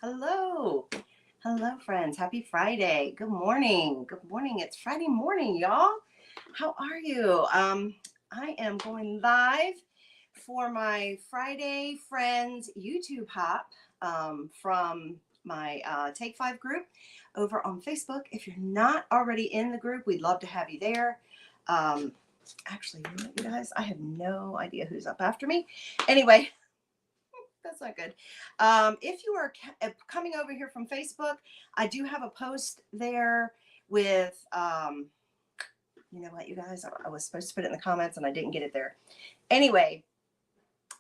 Hello. Hello, friends. Happy Friday. Good morning. Good morning. It's Friday morning, y'all. How are you? I am going live for my Friday Friends YouTube hop from my Take Five group over on Facebook. If you're not already in the group, we'd love to have you there. Um, Actually, you know what, you guys? I have no idea who's up after me. Anyway, that's not good. If you are coming over here from Facebook, I do have a post there with, you know what, you guys, I was supposed to put it in the comments and I didn't get it there. Anyway,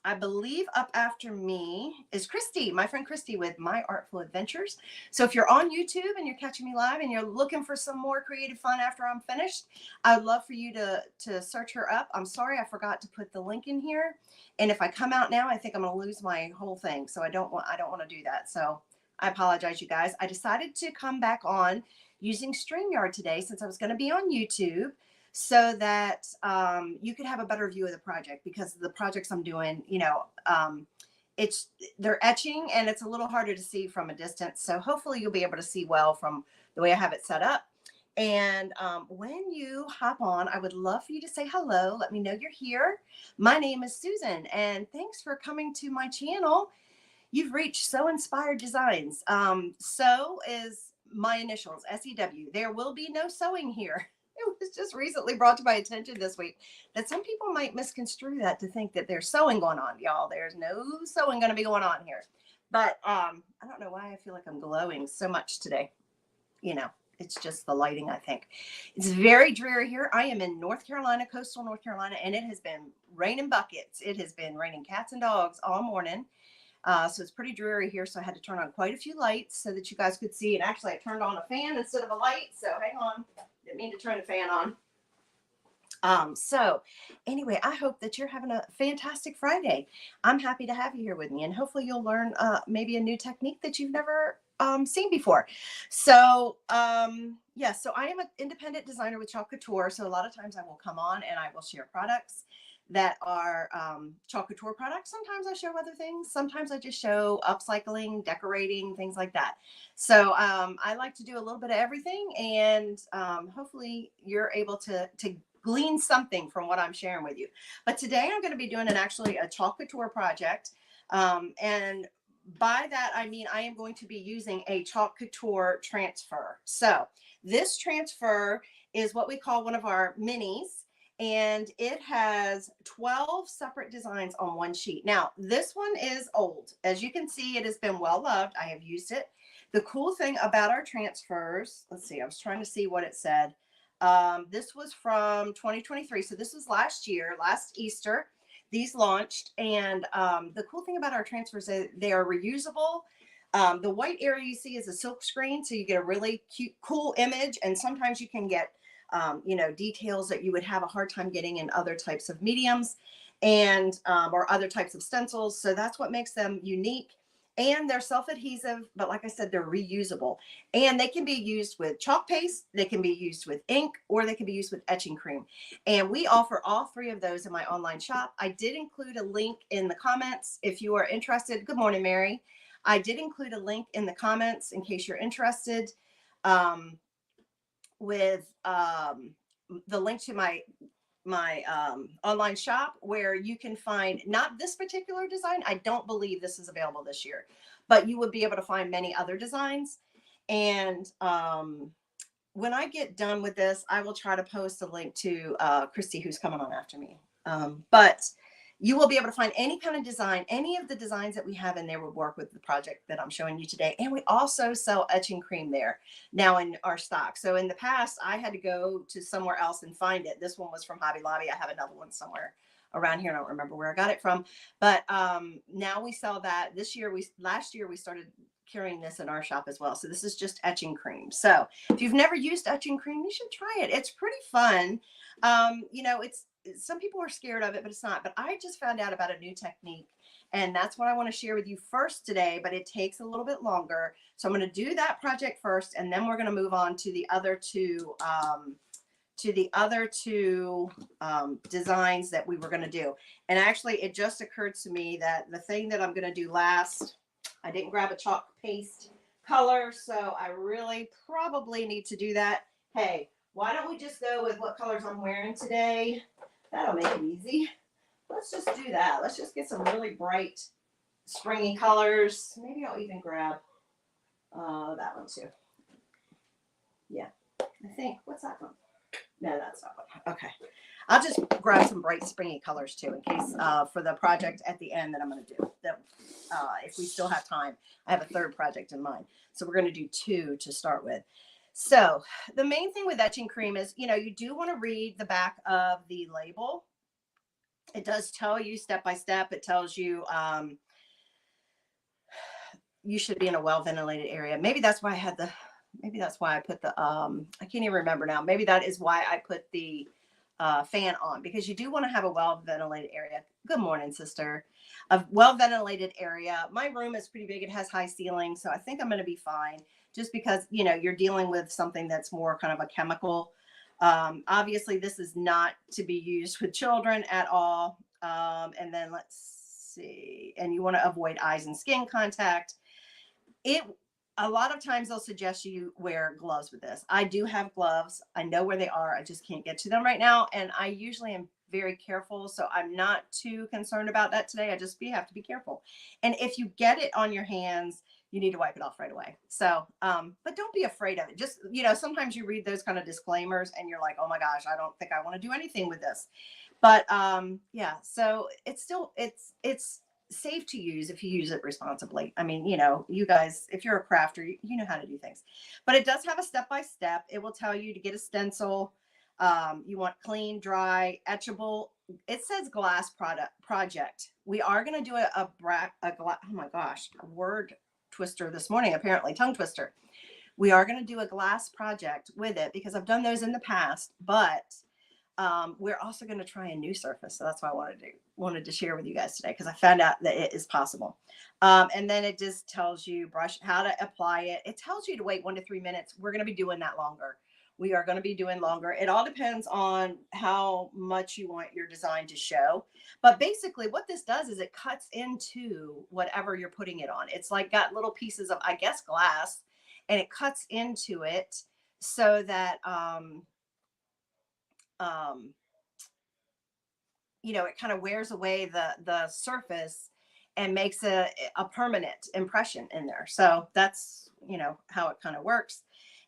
I believe up after me is Christy, my friend Christy with My Artful Adventures. So if you're on YouTube and you're catching me live and you're looking for some more creative fun after I'm finished, I would love for you to search her up. I'm sorry I forgot to put the link in here. And if I come out now, I think I'm going to lose my whole thing. So I don't want to do that. So I apologize, you guys. I decided to come back on using StreamYard today since I was going to be on YouTube, so that you could have a better view of the project, because the projects I'm doing, they're etching and it's a little harder to see from a distance. So hopefully you'll be able to see well from the way I have it set up. And when you hop on, I would love for you to say hello. Let me know you're here. My name is Susan, and thanks for coming to my channel. You've reached So Inspired Designs. So is my initials, SEW. There will be no sewing here. It was just recently brought to my attention this week that some people might misconstrue that to think that there's sewing going on, y'all. There's no sewing going to be going on here. But I don't know why I feel like I'm glowing so much today. You know, it's just the lighting, I think. It's very dreary here. I am in North Carolina, coastal North Carolina, and it has been raining buckets. It has been raining cats and dogs all morning. So it's pretty dreary here. So I had to turn on quite a few lights so that you guys could see. And actually, I turned on a fan instead of a light. So hang on. Didn't mean to turn the fan on. So anyway, I hope that you're having a fantastic Friday. I'm happy to have you here with me. And hopefully you'll learn maybe a new technique that you've never seen before. So yeah, so I am an independent designer with Chalk Couture. So a lot of times I will come on and I will share products that are Chalk Couture products. Sometimes I show other things. Sometimes I just show upcycling, decorating, things like that. So I like to do a little bit of everything, and hopefully you're able to glean something from what I'm sharing with you. But today I'm going to be doing actually a Chalk Couture project. And by that, I mean, I am going to be using a Chalk Couture transfer. So this transfer is what we call one of our minis, and it has 12 separate designs on one sheet. Now, this one is old. As you can see, it has been well loved. I have used it. The cool thing about our transfers, let's see, I was trying to see what it said. This was from 2023. So this was last year, last Easter. These launched. And the cool thing about our transfers is they are reusable. The white area you see is a silk screen. So you get a really cute, cool image. And sometimes you can get details that you would have a hard time getting in other types of mediums and or other types of stencils. So that's what makes them unique. And they're self-adhesive, but like I said, they're reusable. And they can be used with chalk paste, they can be used with ink, or they can be used with etching cream. And we offer all three of those in my online shop. I did include a link in the comments if you are interested. Good morning, Mary. I did include a link in the comments in case you're interested. With the link to my online shop, where you can find not this particular design. I don't believe this is available this year, but you would be able to find many other designs. And when I get done with this, I will try to post a link to Christy, who's coming on after me. But you will be able to find any kind of design. Any of the designs that we have in there will work with the project that I'm showing you today. And we also sell etching cream there now in our stock. So in the past, I had to go to somewhere else and find it. This one was from Hobby Lobby. I have another one somewhere around here. I don't remember where I got it from. But now we sell that. Last year we started carrying this in our shop as well. So this is just etching cream. So if you've never used etching cream, you should try it. It's pretty fun. Some people are scared of it, but it's not. But I just found out about a new technique, and that's what I want to share with you first today, but it takes a little bit longer. So I'm going to do that project first, and then we're going to move on to the other two designs that we were going to do. And actually, it just occurred to me that the thing that I'm going to do last, I didn't grab a chalk paste color, so I really probably need to do that. Hey, why don't we just go with what colors I'm wearing today? That'll make it easy. Let's just do that. Let's just get some really bright, springy colors. Maybe I'll even grab that one too. Yeah, I think. What's that one? No, that's not one. Okay. I'll just grab some bright, springy colors too, in case for the project at the end that I'm going to do. That if we still have time, I have a third project in mind. So we're going to do 2 to start with. So the main thing with etching cream is, you know, you do want to read the back of the label. It does tell you step by step. It tells you you should be in a well ventilated area. Maybe that's why I had the. Maybe that's why I put the. I can't even remember now. Maybe that is why I put the fan on, because you do want to have a well ventilated area. Good morning, sister. A well ventilated area. My room is pretty big. It has high ceilings, so I think I'm going to be fine. Just because, you know, you're dealing with something that's more kind of a chemical. Obviously, this is not to be used with children at all. And then let's see. And you want to avoid eyes and skin contact. A lot of times they'll suggest you wear gloves with this. I do have gloves. I know where they are. I just can't get to them right now. And I usually am very careful. So I'm not too concerned about that today. Have to be careful. And if you get it on your hands, you need to wipe it off right away. So, but don't be afraid of it. Just, you know, sometimes you read those kind of disclaimers and you're like, oh my gosh, I don't think I want to do anything with this. But yeah, so it's still, it's safe to use if you use it responsibly. I mean, you know, you guys, if you're a crafter, you know how to do things. But it does have a step-by-step. It will tell you to get a stencil. You want clean, dry, etchable. It says glass project. We are going to do oh my gosh, a word twister this morning, apparently, tongue twister. We are going to do a glass project with it because I've done those in the past, but we're also going to try a new surface. So that's why I wanted to share with you guys today, because I found out that it is possible. And then it just tells you how to apply it. It tells you to wait 1 to 3 minutes. We're going to be doing that longer. We are going to be doing longer. It all depends on how much you want your design to show. But basically what this does is it cuts into whatever you're putting it on. It's like got little pieces of, I guess, glass, and it cuts into it so that, you know, it kind of wears away the surface and makes a permanent impression in there. So that's, you know, how it kind of works.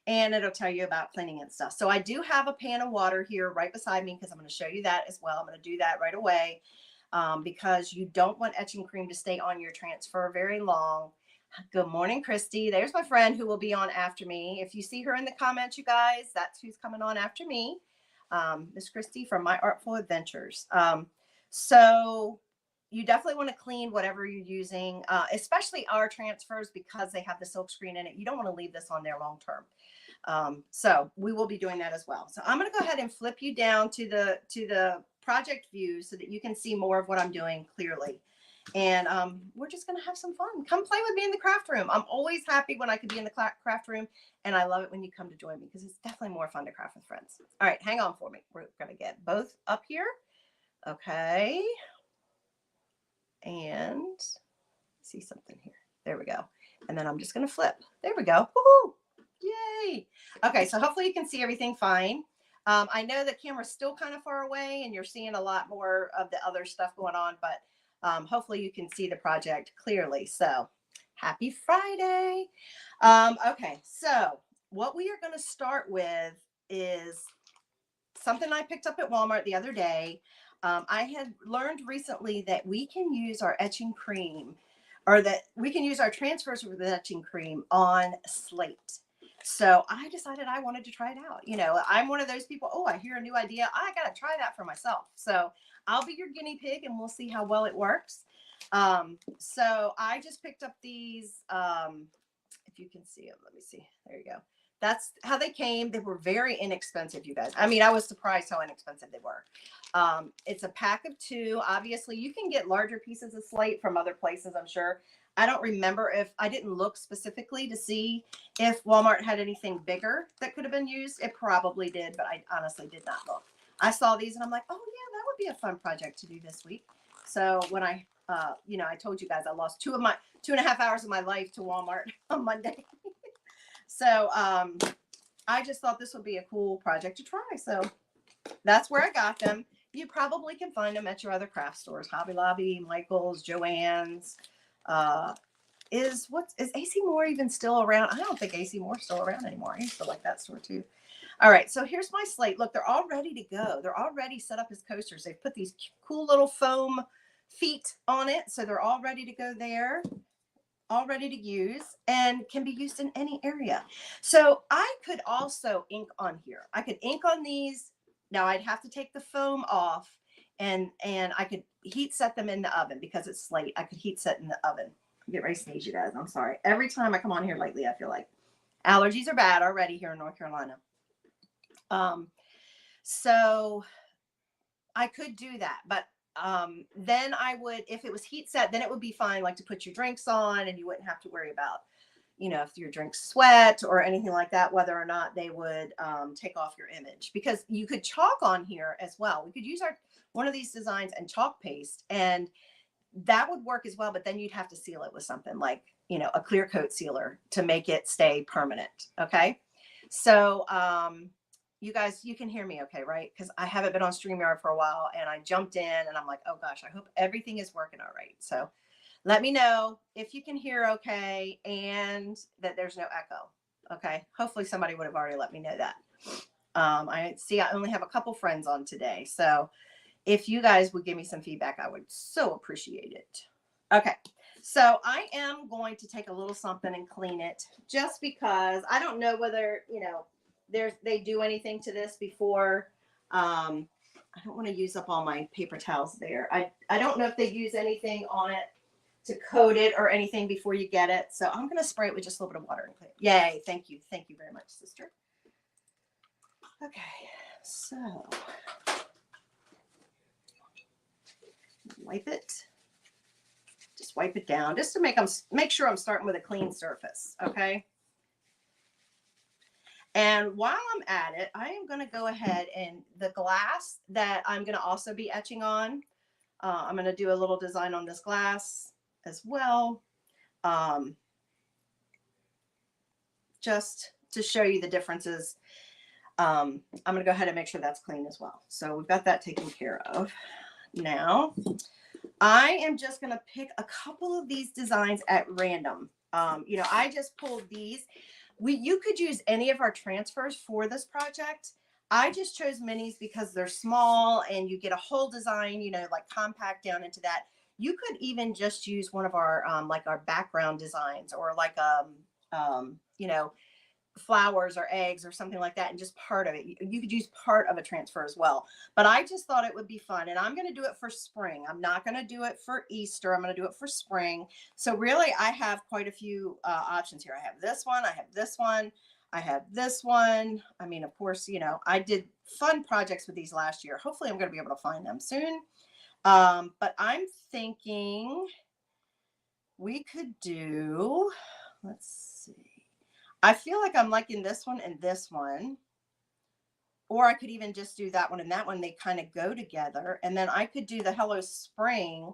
And it'll tell you about cleaning and stuff. So I do have a pan of water here right beside me, because I'm going to show you that as well. I'm going to do that right away, because you don't want etching cream to stay on your transfer very long. Good morning, Christy. There's my friend who will be on after me. If you see her in the comments, you guys, that's who's coming on after me. Miss Christy from My Artful Adventures. So you definitely want to clean whatever you're using, especially our transfers, because they have the silk screen in it. You don't want to leave this on there long term. So we will be doing that as well. So I'm going to go ahead and flip you down to the project view so that you can see more of what I'm doing clearly. And we're just going to have some fun. Come play with me in the craft room. I'm always happy when I can be in the craft room. And I love it when you come to join me, because it's definitely more fun to craft with friends. All right, hang on for me. We're going to get both up here. Okay. And see something here. There we go. And then I'm just going to flip. There we go. Woohoo! Yay. Okay, so hopefully you can see everything fine. I know the camera's still kind of far away and you're seeing a lot more of the other stuff going on, but hopefully you can see the project clearly. So happy Friday. Okay, so what we are going to start with is something I picked up at Walmart the other day. I had learned recently that we can use our etching cream, or that we can use our transfers with etching cream on slate. So I decided I wanted to try it out. You know, I'm one of those people, oh, I hear a new idea, I got to try that for myself. So I'll be your guinea pig and we'll see how well it works. So I just picked up these, if you can see them, let me see. There you go. That's how they came. They were very inexpensive, you guys. I mean, I was surprised how inexpensive they were. It's a pack of 2. Obviously, you can get larger pieces of slate from other places, I'm sure. I don't remember if I didn't look specifically to see if Walmart had anything bigger that could have been used. It probably did, but I honestly did not look. I saw these and I'm like, oh yeah, that would be a fun project to do this week. So when I you know, I told you guys I lost 2.5 hours of my life to Walmart on Monday. So I just thought this would be a cool project to try. So that's where I got them. You probably can find them at your other craft stores, Hobby Lobby, Michael's, Joann's. Is AC Moore even still around? I don't think AC Moore's still around anymore. I used to like that store too. All right, so here's my slate. Look, they're all ready to go. They're already set up as coasters. They've put these cool little foam feet on it, so they're all ready to go there, all ready to use, and can be used in any area. So I could also ink on here. I could ink on these. Now I'd have to take the foam off, and I could heat set them in the oven because it's slate. I could heat set in the oven. Get ready to sneeze, you guys. I'm sorry. Every time I come on here lately, I feel like allergies are bad already here in North Carolina. So I could do that, but then I would, if it was heat set, then it would be fine, like to put your drinks on, and you wouldn't have to worry about, you know, if your drinks sweat or anything like that, whether or not they would take off your image, because you could chalk on here as well. We could use one of these designs and chalk paste, and that would work as well, but then you'd have to seal it with something like, you know, a clear coat sealer to make it stay permanent. Okay. So, you guys, you can hear me okay, right? Because I haven't been on StreamYard for a while, and I jumped in and I'm like, oh gosh, I hope everything is working all right. So let me know if you can hear okay and that there's no echo. Okay. Hopefully somebody would have already let me know that. I see I only have a couple friends on today. So if you guys would give me some feedback, I would so appreciate it. Okay. So I am going to take a little something and clean it, just because I don't know whether, you know, they do anything to this before. I don't want to use up all my paper towels there. I don't know if they use anything on it to coat it or anything before you get it. So I'm going to spray it with just a little bit of water and clean it. Yay. Thank you. Thank you very much, sister. Okay. So wipe it. Just wipe it down just to make sure I'm starting with a clean surface. Okay. And while I'm at it, I am going to go ahead, and the glass that I'm going to also be etching on, I'm going to do a little design on this glass as well. Just to show you the differences. I'm going to go ahead and make sure that's clean as well. So we've got that taken care of. Now, I am just going to pick a couple of these designs at random. You know, I just pulled these. You could use any of our transfers for this project. I just chose minis because they're small and you get a whole design, you know, like compact down into that. You could even just use one of our, like our background designs, or like, you know, flowers or eggs or something like that, and just part of it. You could use part of a transfer as well, but I just thought it would be fun, and I'm going to do it for spring. I'm not going to do it for Easter. I'm going to do it for spring. So really I have quite a few options here. I have this one, I have this one, I have this one. I mean, of course, you know, I did fun projects with these last year. Hopefully I'm going to be able to find them soon. But I'm thinking we could do, let's see. I feel like I'm liking this one and this one, or I could even just do that one and that one. They kind of go together. And then I could do the Hello Spring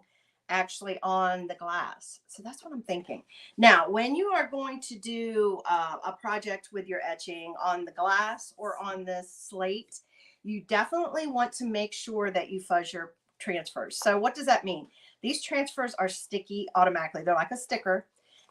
actually on the glass. So that's what I'm thinking. Now, when you are going to do a project with your etching on the glass or on this slate, you definitely want to make sure that you fuzz your transfers. So what does that mean? These transfers are sticky automatically. They're like a sticker.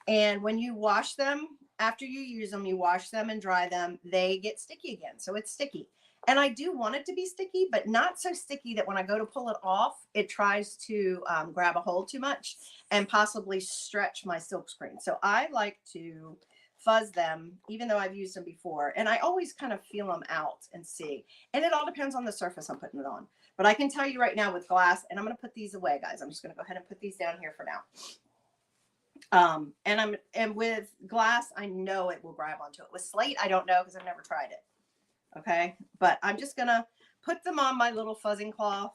And when you wash them, after you use them, you wash them and dry them, they get sticky again. So it's sticky. And I do want it to be sticky, but not so sticky that when I go to pull it off, it tries to grab a hold too much and possibly stretch my silk screen. So I like to fuzz them, even though I've used them before. And I always kind of feel them out and see. And it all depends on the surface I'm putting it on. But I can tell you right now with glass, and I'm going to put these away, guys. I'm just going to go ahead and put these down here for now. And with glass, I know it will grab onto it. With slate, I don't know because I've never tried it. Okay. But I'm just going to put them on my little fuzzing cloth.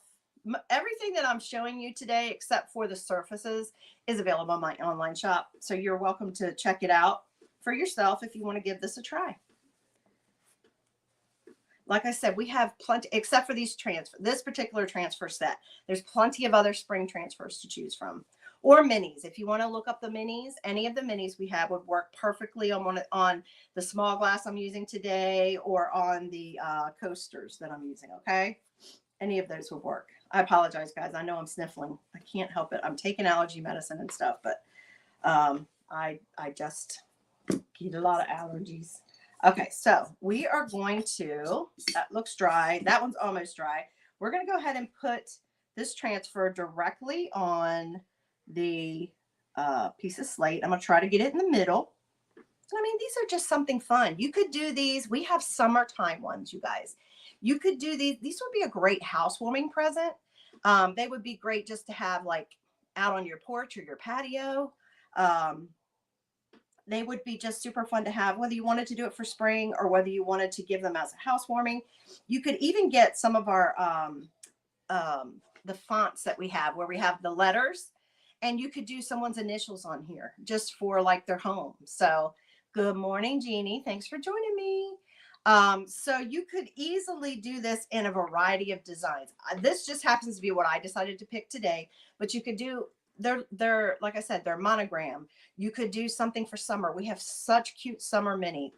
Everything that I'm showing you today, except for the surfaces, is available on my online shop. So you're welcome to check it out for yourself if you want to give this a try. Like I said, we have plenty, except for this particular transfer set. There's plenty of other spring transfers to choose from. or minis. If you want to look up the minis, any of the minis we have would work perfectly on the small glass I'm using today, or on the coasters that I'm using. Okay, any of those would work. I apologize, guys. I know I'm sniffling. I can't help it. I'm taking allergy medicine and stuff, but I just get a lot of allergies. Okay, so we are going to, that looks dry. That one's almost dry. We're going to go ahead and put this transfer directly on the piece of slate. I'm going to try to get it in the middle. I mean, these are just something fun. You could do these. We have summertime ones, you guys. You could do these. These would be a great housewarming present. They would be great just to have like out on your porch or your patio. They would be just super fun to have, whether you wanted to do it for spring or whether you wanted to give them as a housewarming. You could even get some of our the fonts that we have, where we have the letters, and you could do someone's initials on here just for like their home. So good morning, Jeannie. Thanks for joining me. So you could easily do this in a variety of designs. This just happens to be what I decided to pick today, but you could do, they're like I said, they're monogram. You could do something for summer. We have such cute summer mini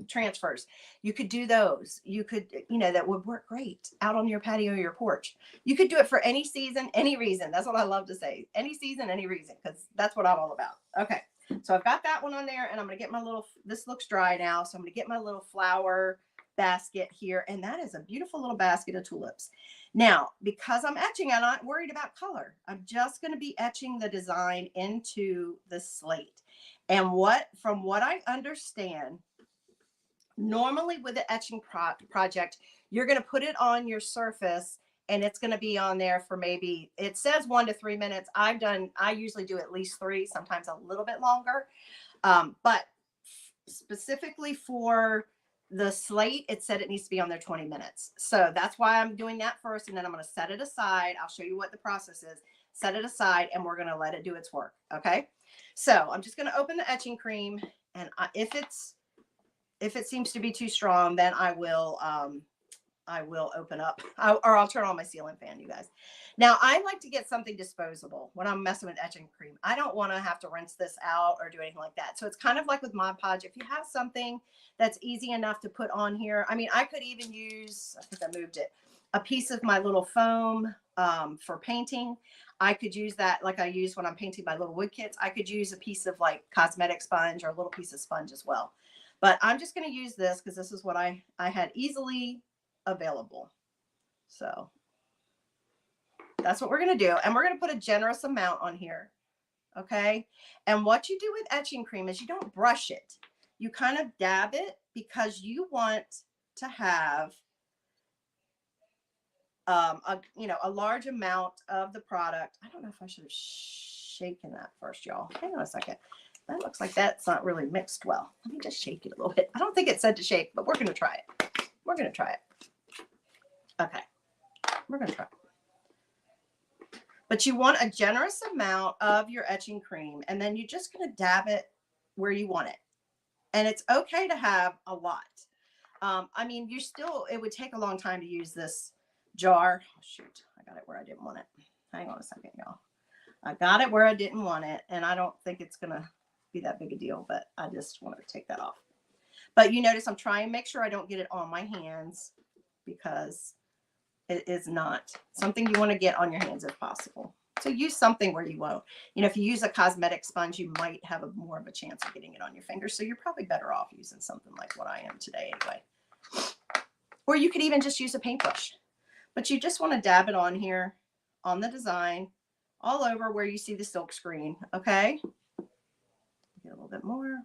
transfers. You could do those. You could, that would work great out on your patio or your porch. You could do it for any season, any reason. That's what I love to say. Any season, any reason, because that's what I'm all about. Okay. So I've got that one on there, and I'm going to get my little, this looks dry now. So I'm going to get my little flower basket here. And that is a beautiful little basket of tulips. Now, because I'm etching, I'm not worried about color. I'm just going to be etching the design into the slate. And from what I understand, normally with the etching project, you're going to put it on your surface, and it's going to be on there for maybe, it says 1 to 3 minutes. I usually do at least 3, sometimes a little bit longer. But specifically for the slate, it said it needs to be on there 20 minutes. So that's why I'm doing that first. And then I'm going to set it aside. I'll show you what the process is. Set it aside, and we're going to let it do its work. Okay. So I'm just going to open the etching cream, and if it seems to be too strong, then I will open up, or I'll turn on my ceiling fan, you guys. Now, I like to get something disposable when I'm messing with etching cream. I don't want to have to rinse this out or do anything like that. So it's kind of like with Mod Podge. If you have something that's easy enough to put on here, I mean, I could even use, I think I moved it, a piece of my little foam for painting. I could use that like I use when I'm painting my little wood kits. I could use a piece of like cosmetic sponge or a little piece of sponge as well. But I'm just going to use this because this is what I had easily available. So that's what we're going to do. And we're going to put a generous amount on here. Okay. And what you do with etching cream is you don't brush it. You kind of dab it, because you want to have a large amount of the product. I don't know if I should have shaken that first, y'all. Hang on a second. That looks like that's not really mixed well. Let me just shake it a little bit. I don't think it said to shake, but we're going to try it. We're going to try it. Okay. We're going to try it. But you want a generous amount of your etching cream, and then you're just going to dab it where you want it. And it's okay to have a lot. I mean, it would take a long time to use this jar. Oh, shoot. I got it where I didn't want it. Hang on a second, y'all. I got it where I didn't want it, and I don't think it's going to be that big a deal, but I just wanted to take that off. But you notice I'm trying to make sure I don't get it on my hands, because it is not something you want to get on your hands if possible. So use something where you won't. If you use a cosmetic sponge, you might have more of a chance of getting it on your fingers. So you're probably better off using something like what I am today anyway. Or you could even just use a paintbrush. But you just want to dab it on here, on the design, all over where you see the silk screen. Okay. Get a little bit more.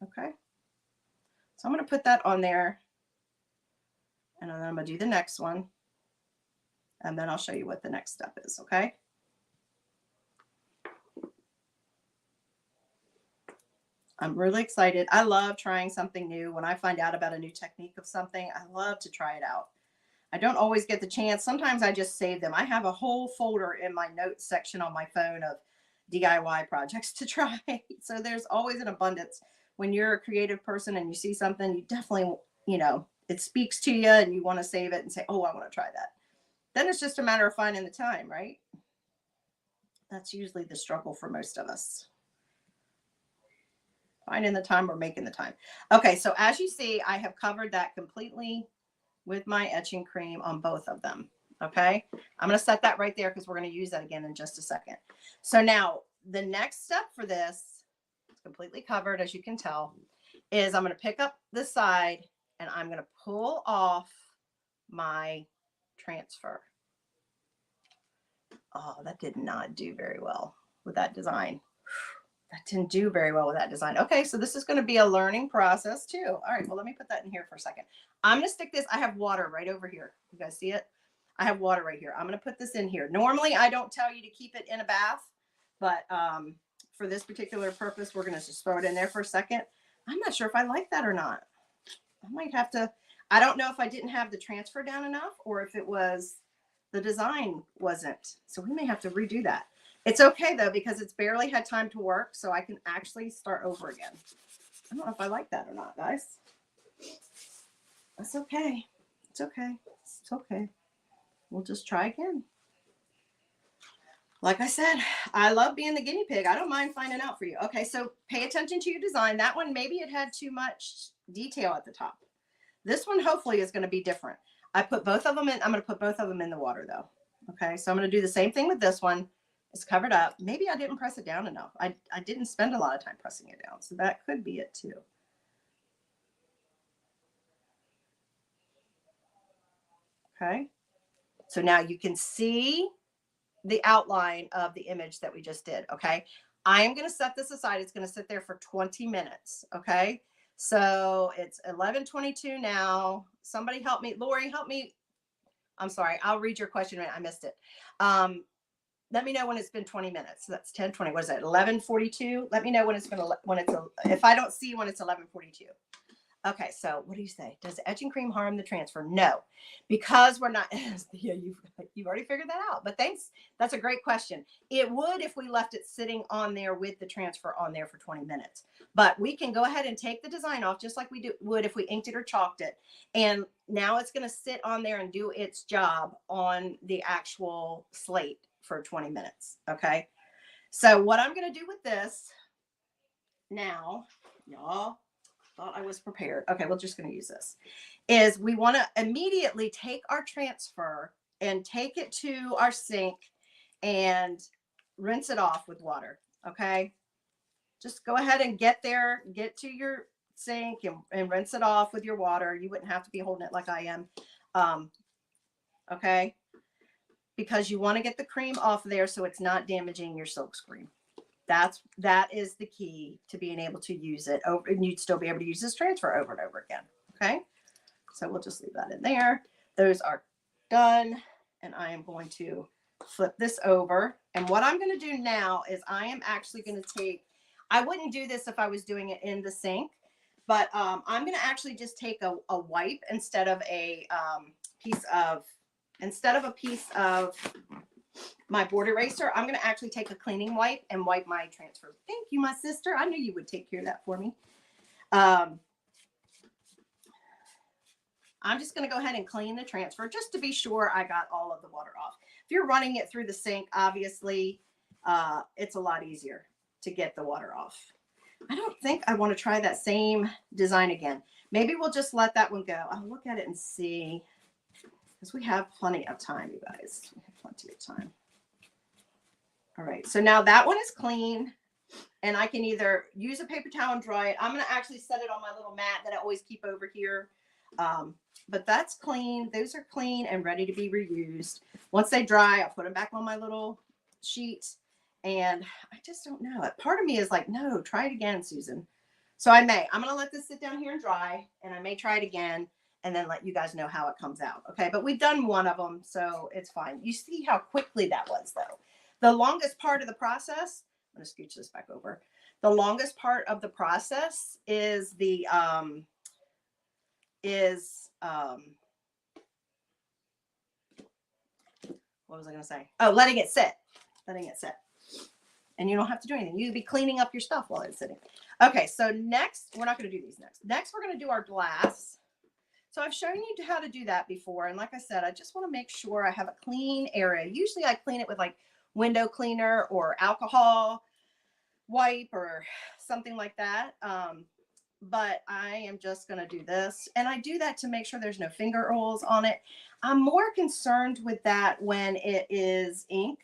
Okay. So I'm going to put that on there, and then I'm going to do the next one, and then I'll show you what the next step is. Okay. I'm really excited. I love trying something new. When I find out about a new technique of something, I love to try it out. I don't always get the chance. Sometimes I just save them. I have a whole folder in my notes section on my phone of DIY projects to try. So there's always an abundance. When you're a creative person and you see something, you definitely, it speaks to you and you want to save it and say, oh, I want to try that. Then it's just a matter of finding the time, right? That's usually the struggle for most of us. Finding the time or making the time. Okay, so as you see, I have covered that completely with my etching cream on both of them. Okay, I'm going to set that right there because we're going to use that again in just a second. So now the next step for this, it's completely covered, as you can tell, is I'm going to pick up the side and I'm going to pull off my transfer. Oh, that did not do very well with that design. That didn't do very well with that design. Okay, so this is going to be a learning process too. All right, well, let me put that in here for a second. I'm going to stick this. I have water right over here. You guys see it? I have water right here. I'm going to put this in here. Normally, I don't tell you to keep it in a bath, but for this particular purpose, we're going to just throw it in there for a second. I'm not sure if I like that or not. I might have to. I don't know if I didn't have the transfer down enough or if it was the design wasn't. So we may have to redo that. It's okay though, because it's barely had time to work. So I can actually start over again. I don't know if I like that or not, guys. That's okay. It's okay. It's okay. We'll just try again. Like I said, I love being the guinea pig. I don't mind finding out for you. Okay, so pay attention to your design. That one, maybe it had too much detail at the top. This one hopefully is going to be different. I put both of them in. I'm going to put both of them in the water though. Okay, so I'm going to do the same thing with this one. It's covered up. Maybe I didn't press it down enough. I didn't spend a lot of time pressing it down. So that could be it too. Okay, so now you can see the outline of the image that we just did. Okay, I am going to set this aside. It's going to sit there for 20 minutes. Okay, so it's 11:22 now. Somebody help me. Lori, help me. I'm sorry. I'll read your question. I missed it. Let me know when it's been 20 minutes. So that's 10:20. What is it? 11:42. Let me know when it's going to, if I don't see when it's 11:42. Okay, so what do you say? Does etching cream harm the transfer? No, because we're not. Yeah, you've already figured that out. But thanks. That's a great question. It would if we left it sitting on there with the transfer on there for 20 minutes. But we can go ahead and take the design off just like we would if we inked it or chalked it. And now it's going to sit on there and do its job on the actual slate for 20 minutes. Okay. So what I'm going to do with this now, y'all. Thought I was prepared. Okay, we're just going to use this. Is we want to immediately take our transfer and take it to our sink and rinse it off with water. Okay, just go ahead and get there, get to your sink and rinse it off with your water. You wouldn't have to be holding it like I am. Okay, because you want to get the cream off there so it's not damaging your silk screen. That is the key to being able to use it over, and you'd still be able to use this transfer over and over again. Okay, so we'll just leave that in there. Those are done, and I am going to flip this over. And what I'm going to do now is I am actually going to take, I wouldn't do this if I was doing it in the sink, but I'm going to actually just take a wipe instead of a piece of my board eraser. I'm going to actually take a cleaning wipe and wipe my transfer. Thank you, my sister. I knew you would take care of that for me. I'm just going to go ahead and clean the transfer just to be sure I got all of the water off. If you're running it through the sink, obviously, it's a lot easier to get the water off. I don't think I want to try that same design again. Maybe we'll just let that one go. I'll look at it and see, because we have plenty of time, you guys. We have plenty of time. All right, so now that one is clean, and I can either use a paper towel and dry it. I'm going to actually set it on my little mat that I always keep over here. But that's clean. Those are clean and ready to be reused. Once they dry, I'll put them back on my little sheet. And I just don't know. Part of me is like, no, try it again, Susan. So I'm going to let this sit down here and dry, and I may try it again and then let you guys know how it comes out. Okay, but we've done one of them, so it's fine. You see how quickly that was, though. The longest part of the process, I'm going to scooch this back over. The longest part of the process is the, what was I going to say? Oh, letting it sit. Letting it sit. And you don't have to do anything. You'd be cleaning up your stuff while it's sitting. Okay, so next, we're not going to do these next. Next, we're going to do our glass. So I've shown you how to do that before. And like I said, I just want to make sure I have a clean area. Usually I clean it with like window cleaner or alcohol wipe or something like that. But I am just going to do this. And I do that to make sure there's no finger oils on it. I'm more concerned with that when it is ink,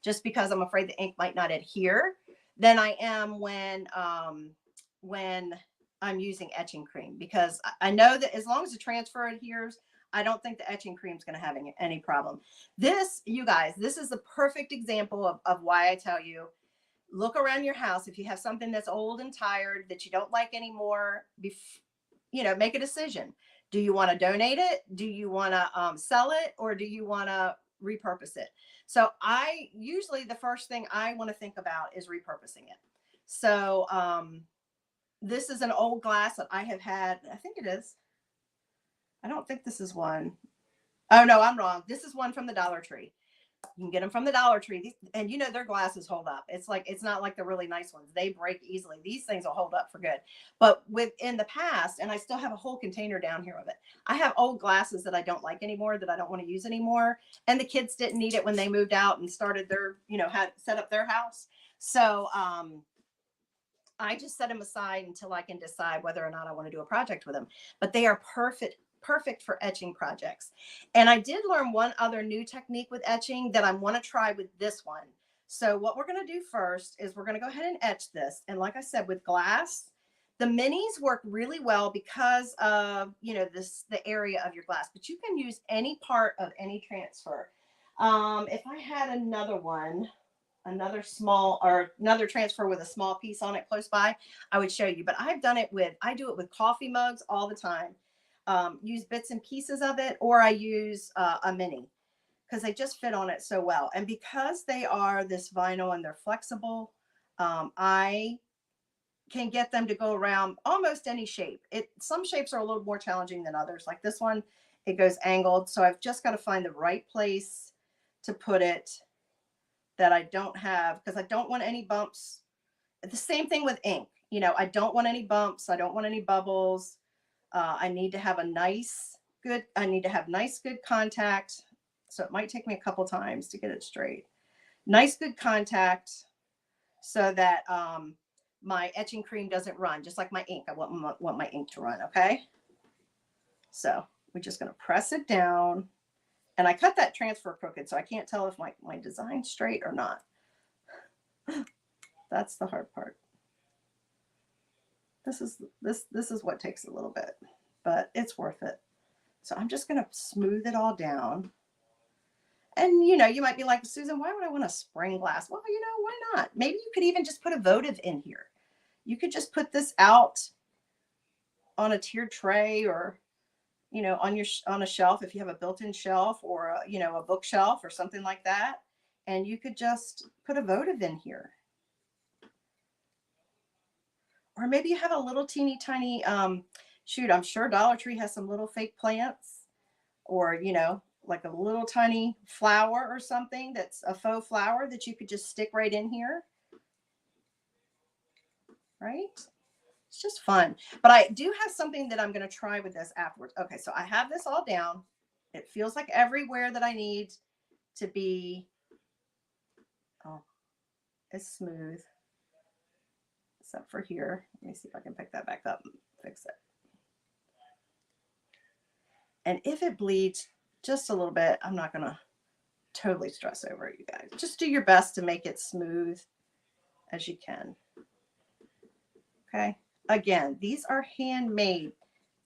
just because I'm afraid the ink might not adhere, than I am when I'm using etching cream, because I know that as long as the transfer adheres, I don't think the etching cream is going to have any problem. This, you guys, this is the perfect example of why I tell you, look around your house. If you have something that's old and tired that you don't like anymore, make a decision. Do you want to donate it? Do you want to sell it? Or do you want to repurpose it? So I usually, the first thing I want to think about is repurposing it. So this is an old glass that I have had. I think it is. I don't think this is one. Oh no, I'm wrong. This is one from the Dollar Tree. You can get them from the Dollar Tree. And their glasses hold up. It's not like the really nice ones. They break easily. These things will hold up for good. But in the past, and I still have a whole container down here of it, I have old glasses that I don't like anymore, that I don't want to use anymore. And the kids didn't need it when they moved out and started their, had set up their house. So I just set them aside until I can decide whether or not I want to do a project with them. But they are perfect for etching projects. And I did learn one other new technique with etching that I want to try with this one. So what we're going to do first is we're going to go ahead and etch this. And like I said, with glass, the minis work really well because of, the area of your glass, but you can use any part of any transfer. If I had another small or another transfer with a small piece on it close by, I would show you. But I do it with coffee mugs all the time. Use bits and pieces of it, or I use a mini because they just fit on it so well. And because they are this vinyl and they're flexible, I can get them to go around almost any shape. Some shapes are a little more challenging than others. Like this one, it goes angled. So I've just got to find the right place to put it that I don't have, because I don't want any bumps. The same thing with ink. I don't want any bumps. I don't want any bubbles. I need to have nice, good contact. So it might take me a couple times to get it straight. Nice, good contact so that my etching cream doesn't run, just like my ink. I want my ink to run, okay? So we're just going to press it down. And I cut that transfer crooked, so I can't tell if my design's straight or not. That's the hard part. This is what takes a little bit, but it's worth it. So I'm just going to smooth it all down. And you might be like, Susan, why would I want a spring glass? Well, why not? Maybe you could even just put a votive in here. You could just put this out on a tiered tray, or on a shelf if you have a built-in shelf, or a bookshelf or something like that, and you could just put a votive in here. Or maybe you have a little teeny tiny I'm sure Dollar Tree has some little fake plants, or like a little tiny flower or something that's a faux flower that you could just stick right in here, right? It's just fun. But I do have something that I'm going to try with this afterwards. Okay, so I have this all down. It feels like everywhere that I need to be. Oh, it's smooth. Except for here. Let me see if I can pick that back up and fix it. And if it bleeds just a little bit, I'm not going to totally stress over it, you guys. Just do your best to make it smooth as you can. Okay. Again, these are handmade,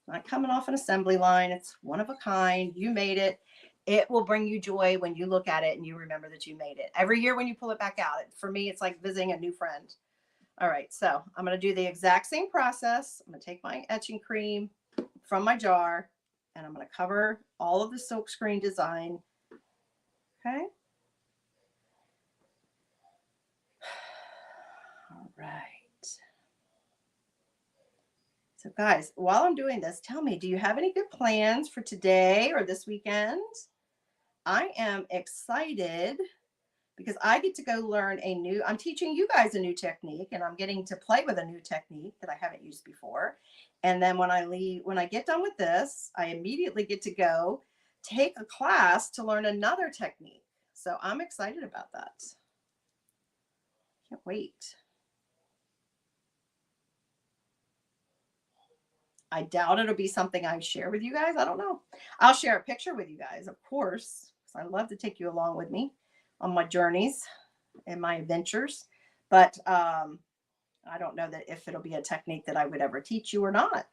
not coming off an assembly line. It's one of a kind. You made it. It will bring you joy when you look at it and you remember that you made it. Every year when you pull it back out, for me, it's like visiting a new friend. All right, so I'm going to do the exact same process. I'm going to take my etching cream from my jar, and I'm going to cover all of the silk screen design. Okay. All right. So guys, while I'm doing this, tell me, do you have any good plans for today or this weekend? I am excited because I get to go learn I'm teaching you guys a new technique, and I'm getting to play with a new technique that I haven't used before. And then when I get done with this, I immediately get to go take a class to learn another technique. So I'm excited about that. Can't wait. I doubt it'll be something I share with you guys. I don't know. I'll share a picture with you guys, of course, because I love to take you along with me on my journeys and my adventures. But I don't know that if it'll be a technique that I would ever teach you or not.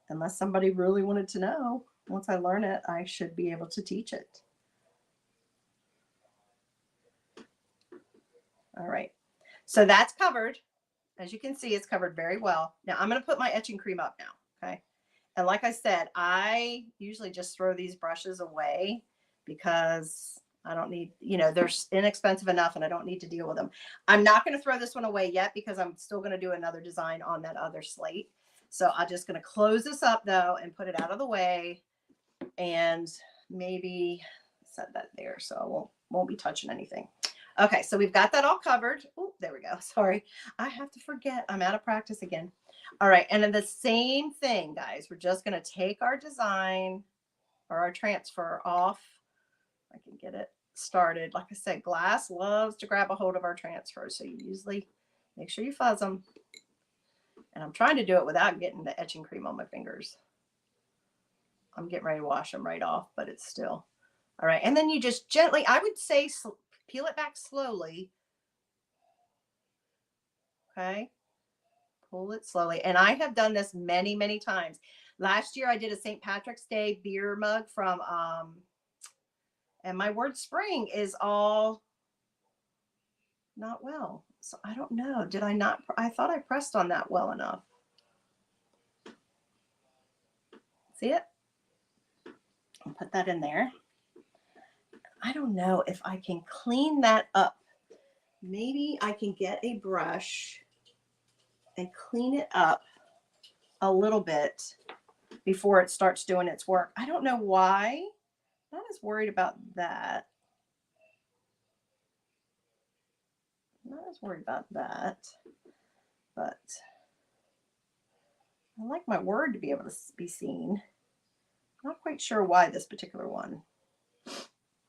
Unless somebody really wanted to know. Once I learn it, I should be able to teach it. All right. So that's covered. As you can see, it's covered very well. Now I'm going to put my etching cream up now. Okay. And like I said, I usually just throw these brushes away because I don't need, they're inexpensive enough and I don't need to deal with them. I'm not going to throw this one away yet because I'm still going to do another design on that other slate. So I'm just going to close this up though and put it out of the way and maybe set that there so I won't be touching anything. Okay, so we've got that all covered. Oh, there we go. Sorry. I have to forget. I'm out of practice again. All right, and then the same thing, guys. We're just going to take our design or our transfer off. I can get it started. Like I said, glass loves to grab a hold of our transfers, so you usually make sure you fuzz them. And I'm trying to do it without getting the etching cream on my fingers. I'm getting ready to wash them right off, but it's still. All right, and then you just gently, I would say, peel it back slowly. Okay. Pull it slowly. And I have done this many, many times. Last year I did a St. Patrick's Day beer mug from, and my word spring is all not well. So I don't know. Did I not? I thought I pressed on that well enough. See it? I'll put that in there. I don't know if I can clean that up. Maybe I can get a brush and clean it up a little bit before it starts doing its work. I don't know why. I'm not as worried about that. I'm not as worried about that, but I like my word to be able to be seen. I'm not quite sure why this particular one,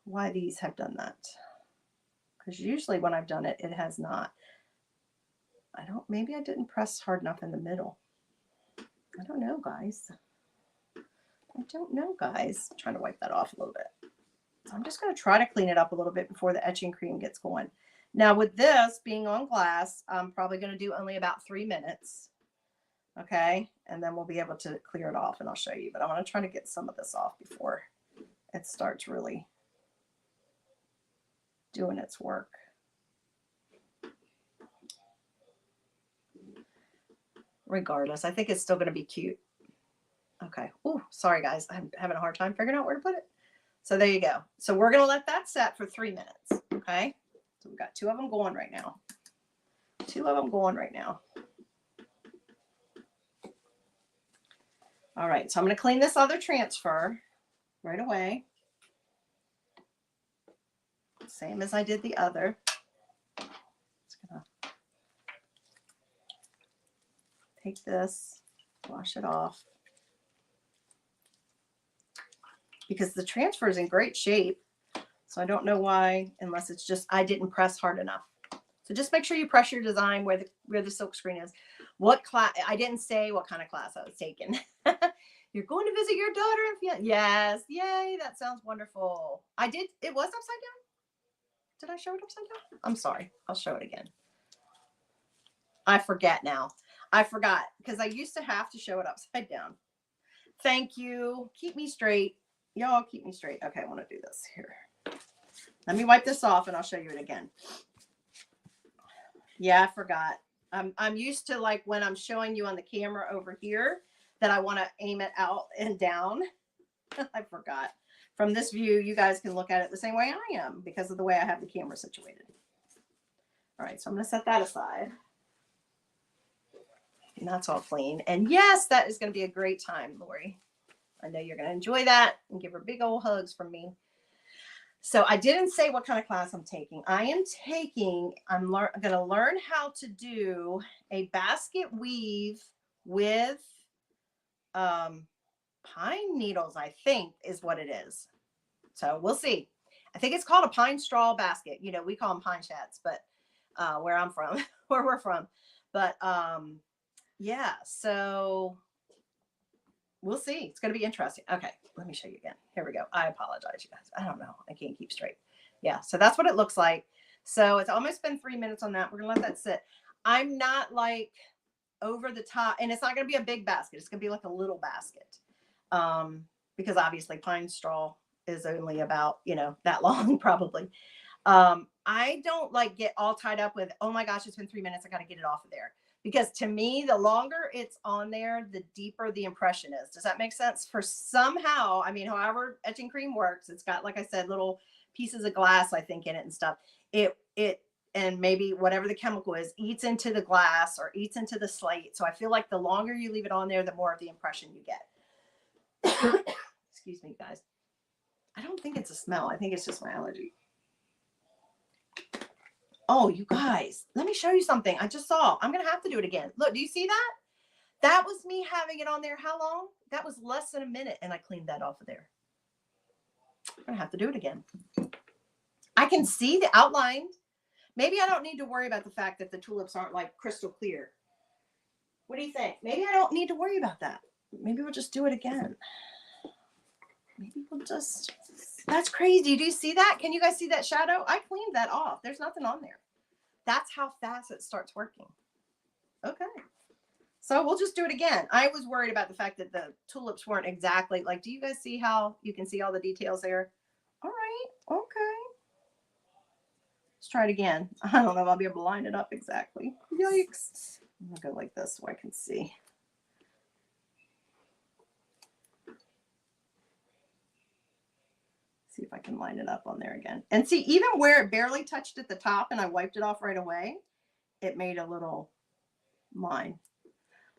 why these have done that. Because usually when I've done it, it has not. Maybe I didn't press hard enough in the middle. I don't know, guys. I don't know, guys. I'm trying to wipe that off a little bit. So I'm just going to try to clean it up a little bit before the etching cream gets going. Now with this being on glass, I'm probably going to do only about 3 minutes. Okay. And then we'll be able to clear it off and I'll show you, but I want to try to get some of this off before it starts really doing its work. Regardless, I think it's still going to be cute. Okay. Oh, sorry guys. I'm having a hard time figuring out where to put it. So there you go. So we're going to let that set for 3 minutes. Okay. So we've got 2 of them going right now. 2 of them going right now. All right. So I'm going to clean this other transfer right away. Same as I did the other. Just going to take this, wash it off. Because the transfer is in great shape. So I don't know why, unless it's just I didn't press hard enough. So just make sure you press your design where the silk screen is. What class? I didn't say what kind of class I was taking. You're going to visit your daughter in Vienna. Yes. Yay. That sounds wonderful. I did. It was upside down. Did I show it upside down? I'm sorry. I'll show it again. I forget now. I forgot because I used to have to show it upside down. Thank you. Keep me straight. Y'all keep me straight. Okay, I want to do this here. Let me wipe this off and I'll show you it again. Yeah, I forgot. I'm used to like when I'm showing you on the camera over here that I want to aim it out and down. I forgot. From this view, you guys can look at it the same way I am because of the way I have the camera situated. All right, so I'm going to set that aside. And that's all clean. And yes, that is going to be a great time, Lori. I know you're going to enjoy that and give her big old hugs from me. So I didn't say what kind of class I'm taking. I'm going to learn how to do a basket weave with pine needles, I think is what it is. So we'll see. I think it's called a pine straw basket. You know, we call them pine chats, but where I'm from, where we're from. But yeah, so we'll see. It's going to be interesting. Okay, let me show you again. Here we go. I apologize, you guys. I don't know. I can't keep straight. Yeah, so that's what it looks like. So it's almost been 3 minutes on that. We're going to let that sit. I'm not like over the top, and it's not going to be a big basket. It's going to be like a little basket, because obviously pine straw is only about, you know, that long probably. I don't like get all tied up with, oh my gosh, it's been 3 minutes. I got to get it off of there. Because to me, the longer it's on there, the deeper the impression is. Does that make sense? For somehow, I mean, however etching cream works, it's got, like I said, little pieces of glass, I think, in it and stuff. And maybe whatever the chemical is, eats into the glass or eats into the slate. So I feel like the longer you leave it on there, the more of the impression you get. Excuse me, guys. I don't think it's a smell. I think it's just my allergy. Oh, you guys, let me show you something I just saw. I'm going to have to do it again. Look, do you see that? That was me having it on there. How long? That was less than a minute, and I cleaned that off of there. I'm going to have to do it again. I can see the outline. Maybe I don't need to worry about the fact that the tulips aren't like crystal clear. What do you think? Maybe I don't need to worry about that. Maybe we'll just do it again. Maybe we'll just, that's crazy. Do you see that? Can you guys see that shadow? I cleaned that off. There's nothing on there. That's how fast it starts working. Okay. So we'll just do it again. I was worried about the fact that the tulips weren't exactly like, do you guys see how you can see all the details there? All right. Okay. Let's try it again. I don't know if I'll be able to line it up exactly. Yikes. I'm gonna go like this so I can see. See if I can line it up on there again. And see, even where it barely touched at the top and I wiped it off right away, it made a little line.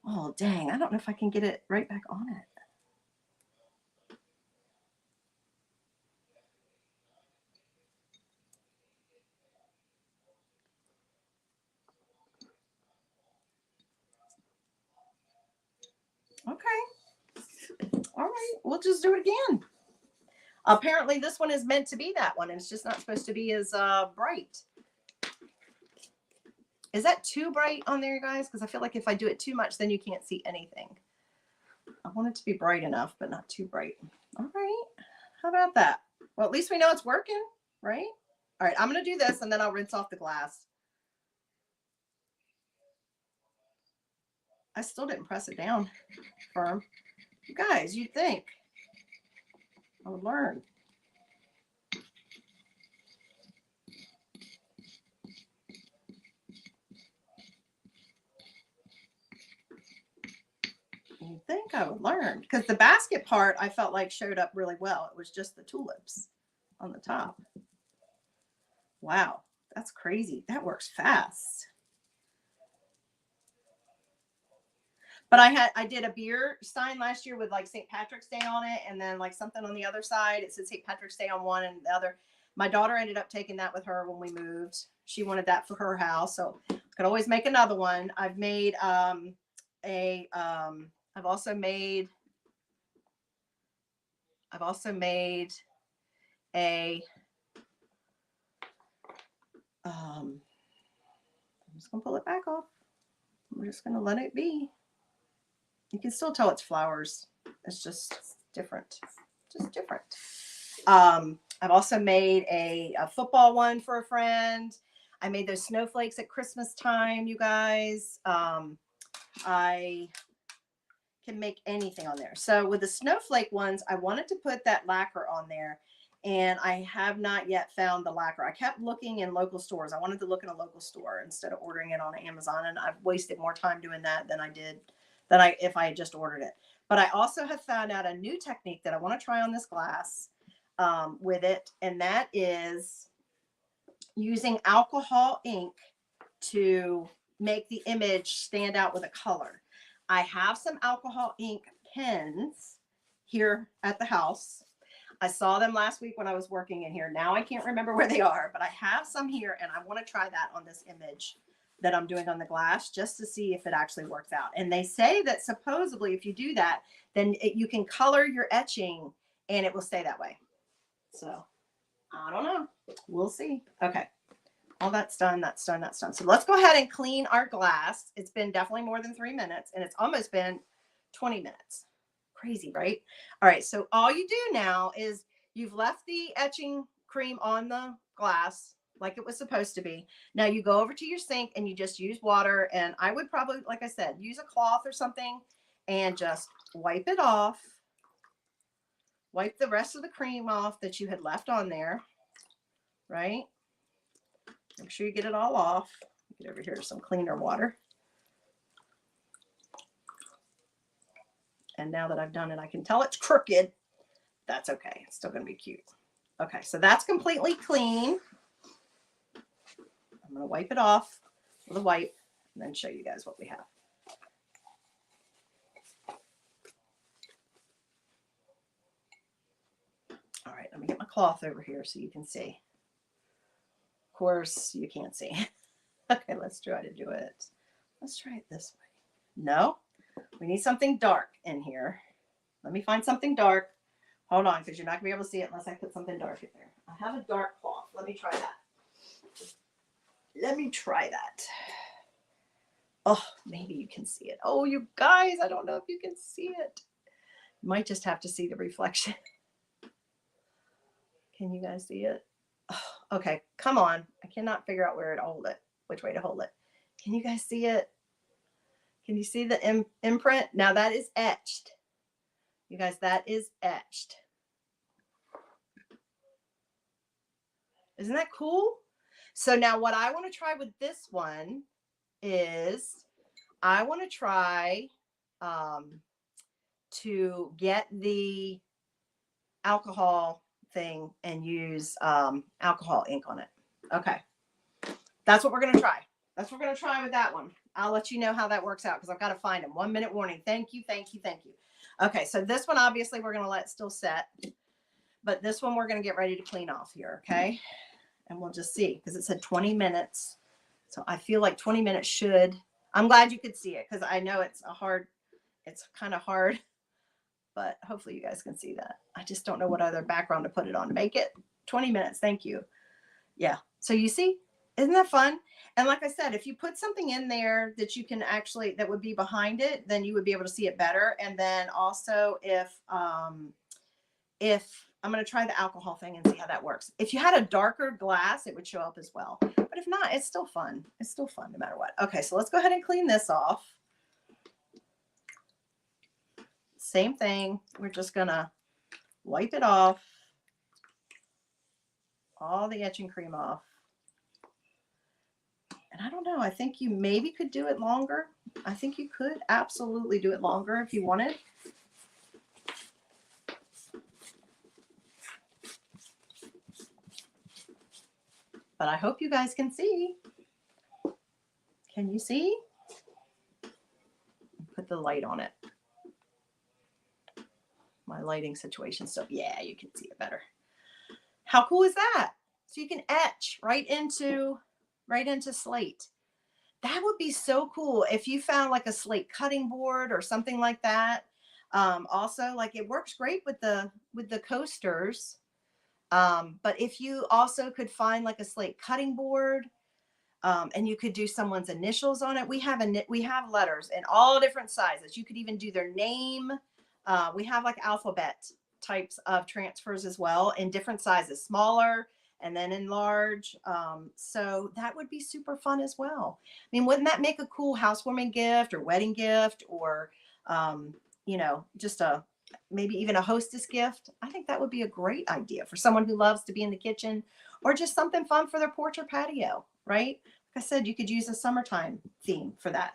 Oh, dang. I don't know if I can get it right back on it. Okay. All right. We'll just do it again. Apparently this one is meant to be that one, and it's just not supposed to be as bright. Is that too bright on there, guys? Because I feel like if I do it too much, then you can't see anything. I want it to be bright enough, but not too bright. All right. How about that? Well, at least we know it's working, right? All right. I'm going to do this, and then I'll rinse off the glass. I still didn't press it down firm. You guys, you'd think I would learn. You'd think I would learn, because the basket part I felt like showed up really well. It was just the tulips on the top. Wow, that's crazy. That works fast. But I did a beer sign last year with like St. Patrick's Day on it, and then like something on the other side. It said St. Patrick's Day on one and the other. My daughter ended up taking that with her when we moved. She wanted that for her house, so could always make another one. I've made I've also made a I'm just gonna pull it back off. We're just gonna let it be. You can still tell it's flowers. It's just different. Just different. I've also made a football one for a friend. I made those snowflakes at Christmas time, you guys. I can make anything on there. So with the snowflake ones, I wanted to put that lacquer on there, and I have not yet found the lacquer. I kept looking in local stores. I wanted to look in a local store instead of ordering it on Amazon, and I've wasted more time doing that than I did if I had just ordered it. But I also have found out a new technique that I want to try on this glass with it, and that is using alcohol ink to make the image stand out with a color. I have some alcohol ink pens here at the house. I saw them last week when I was working in here. Now I can't remember where they are, but I have some here, and I want to try that on this image that I'm doing on the glass just to see if it actually works out. And they say that supposedly if you do that, then you can color your etching and it will stay that way. So I don't know. We'll see. Okay. All that's done. That's done. That's done. So let's go ahead and clean our glass. It's been definitely more than 3 minutes and it's almost been 20 minutes. Crazy, right? All right. So all you do now is you've left the etching cream on the glass like it was supposed to be. Now you go over to your sink and you just use water. And I would probably, like I said, use a cloth or something and just wipe it off. Wipe the rest of the cream off that you had left on there, right? Make sure you get it all off. Get over here to some cleaner water. And now that I've done it, I can tell it's crooked. That's okay. It's still going to be cute. Okay, so that's completely clean. I'm going to wipe it off with a wipe and then show you guys what we have. All right, let me get my cloth over here so you can see. Of course, you can't see. Okay, let's try to do it. Let's try it this way. No, we need something dark in here. Let me find something dark. Hold on, because you're not going to be able to see it unless I put something dark in there. I have a dark cloth. Let me try that. Let me try that. Oh, maybe you can see it. Oh, you guys, I don't know if you can see it. You might just have to see the reflection. Can you guys see it? Oh, okay, come on. I cannot figure out where to hold it, which way to hold it. Can you guys see it? Can you see the imprint? Now that is etched. You guys, that is etched. Isn't that cool? So now what I want to try with this one is I want to try to get the alcohol thing and use alcohol ink on it. Okay. That's what we're going to try. That's what we're going to try with that one. I'll let you know how that works out because I've got to find them. 1 minute warning. Thank you. Thank you. Thank you. Okay. So this one, obviously we're going to let still set, but this one we're going to get ready to clean off here. Okay. And we'll just see because it said 20 minutes. So I feel like 20 minutes should, I'm glad you could see it because I know it's kind of hard, but hopefully you guys can see that. I just don't know what other background to put it on. Make it 20 minutes. Thank you. Yeah. So you see, isn't that fun? And like I said, if you put something in there that you can actually, that would be behind it, then you would be able to see it better. And then also if I'm going to try the alcohol thing and see how that works. If you had a darker glass, it would show up as well. But if not, it's still fun. It's still fun no matter what. Okay, so let's go ahead and clean this off. Same thing. We're just going to wipe it off. All the etching cream off. And I don't know. I think you maybe could do it longer. I think you could absolutely do it longer if you wanted. But I hope you guys can see. Can you see? Put the light on it. My lighting situation. So yeah, you can see it better. How cool is that? So you can etch right into slate. That would be so cool if you found like a slate cutting board or something like that. Also, like it works great with the coasters. But if you also could find like a slate cutting board, and you could do someone's initials on it. We have letters in all different sizes. You could even do their name. We have like alphabet types of transfers as well in different sizes, smaller and then in large. So that would be super fun as well. I mean, wouldn't that make a cool housewarming gift or wedding gift or, just maybe even a hostess gift? I think that would be a great idea for someone who loves to be in the kitchen or just something fun for their porch or patio, right? Like I said, you could use a summertime theme for that.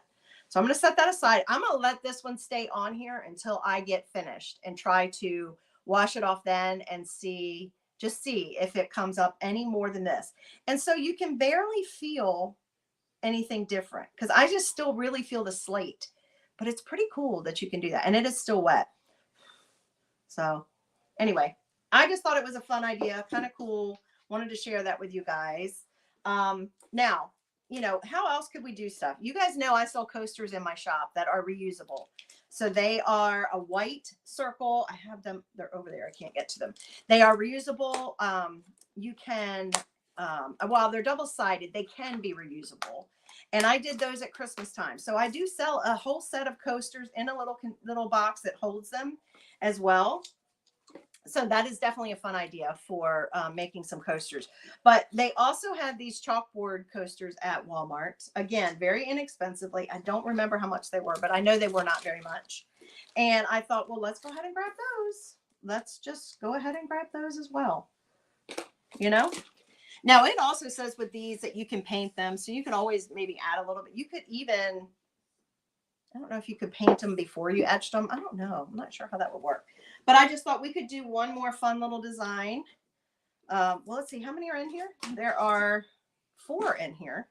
So I'm going to set that aside. I'm going to let this one stay on here until I get finished and try to wash it off then and see if it comes up any more than this. And so you can barely feel anything different because I just still really feel the slate, but it's pretty cool that you can do that. And it is still wet. So anyway, I just thought it was a fun idea, kind of cool. Wanted to share that with you guys. Now, you know, how else could we do stuff? You guys know I sell coasters in my shop that are reusable. So they are a white circle. I have them, they're over there. I can't get to them. They are reusable. You can, while they're double-sided, they can be reusable. And I did those at Christmas time. So I do sell a whole set of coasters in a little box that holds them as well. So that is definitely a fun idea for making some coasters. But they also had these chalkboard coasters at Walmart. Again, very inexpensively. I don't remember how much they were, but I know they were not very much. And I thought, well, let's go ahead and grab those. Let's just go ahead and grab those as well. You know? Now, it also says with these that you can paint them. So you can always maybe add a little bit. You could even, I don't know if you could paint them before you etched them. I don't know. I'm not sure how that would work. But I just thought we could do one more fun little design. Well, let's see. How many are in here? There are 4 in here.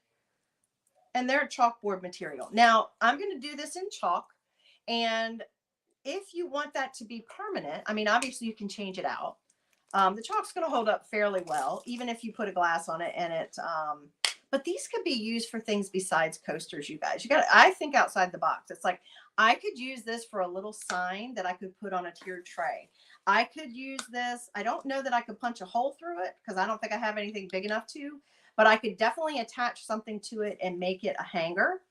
And they're chalkboard material. Now, I'm going to do this in chalk. And if you want that to be permanent, I mean, obviously you can change it out. The chalk's going to hold up fairly well, even if you put a glass on it and it, but these could be used for things besides coasters, you guys. You got I think outside the box. It's like, I could use this for a little sign that I could put on a tiered tray. I could use this. I don't know that I could punch a hole through it because I don't think I have anything big enough to, but I could definitely attach something to it and make it a hanger.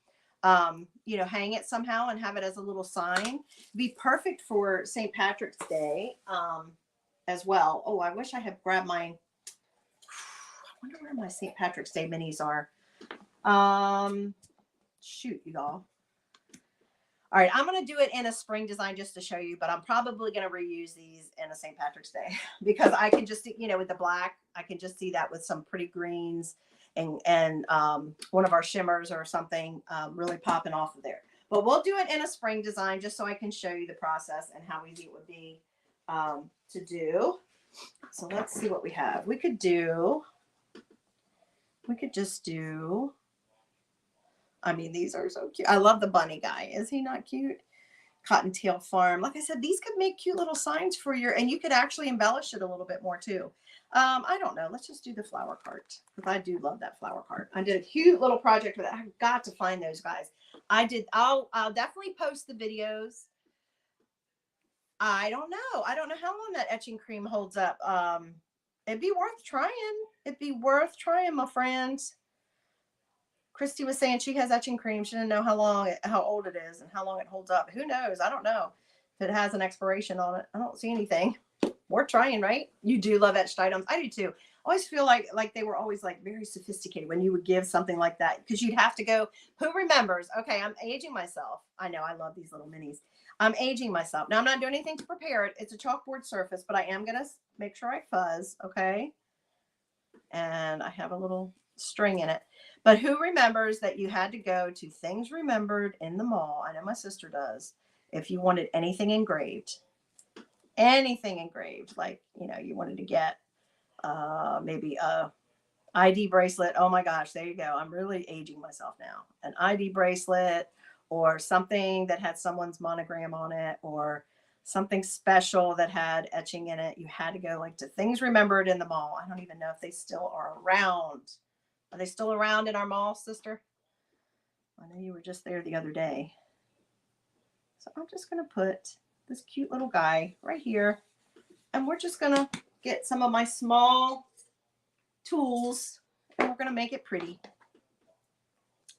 You know, hang it somehow and have it as a little sign. Be perfect for St. Patrick's Day. As well. Oh, I wish I had grabbed my, I wonder where my St. Patrick's Day minis are. Shoot, y'all. All right, I'm going to do it in a spring design just to show you, but I'm probably going to reuse these in a St. Patrick's Day because I can just, you know, with the black, I can just see that with some pretty greens and one of our shimmers or something really popping off of there. But we'll do it in a spring design just so I can show you the process and how easy it would be to do. So let's see what we have. We could just do, I mean, these are so cute. I love the bunny guy. Is he not cute? Cottontail Farm. Like I said, these could make cute little signs for your, and you could actually embellish it a little bit more too. I don't know. Let's just do the flower cart because I do love that flower cart. I did a cute little project with it. I've got to find those guys. I'll definitely post the videos. I don't know. I don't know how long that etching cream holds up. It'd be worth trying. It'd be worth trying, my friends. Christy was saying she has etching cream. She didn't know how old it is and how long it holds up. Who knows? I don't know if it has an expiration on it. I don't see anything. We're trying, right? You do love etched items. I do too. I always feel like they were always like very sophisticated when you would give something like that because you'd have to go, who remembers? Okay, I'm aging myself. I know I love these little minis. I'm aging myself. Now I'm not doing anything to prepare it. It's a chalkboard surface, but I am going to make sure I fuzz. Okay. And I have a little string in it, but who remembers that you had to go to Things Remembered in the mall? I know my sister does. If you wanted anything engraved, like, you know, you wanted to get maybe a ID bracelet. Oh my gosh, there you go. I'm really aging myself now. An ID bracelet or something that had someone's monogram on it or something special that had etching in it. You had to go like to Things Remembered in the mall. I don't even know if they still are around. Are they still around in our mall, sister? I know you were just there the other day. So I'm just going to put this cute little guy right here. And we're just going to get some of my small tools and we're going to make it pretty.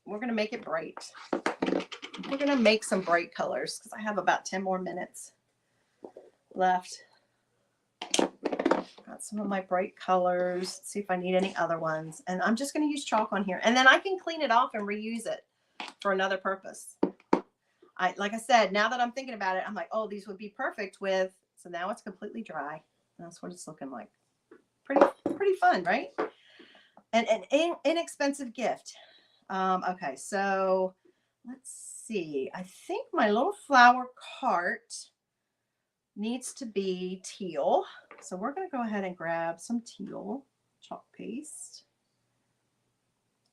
We're going to make it bright. We're going to make some bright colors because I have about 10 more minutes left. Got some of my bright colors. Let's see if I need any other ones. And I'm just going to use chalk on here. And then I can clean it off and reuse it for another purpose. Like I said, now that I'm thinking about it, I'm like, oh, these would be perfect with, so now it's completely dry. That's what it's looking like. Pretty fun, right? And an inexpensive gift. Okay, so let's see. I think my little flower cart needs to be teal. So we're going to go ahead and grab some teal chalk paste.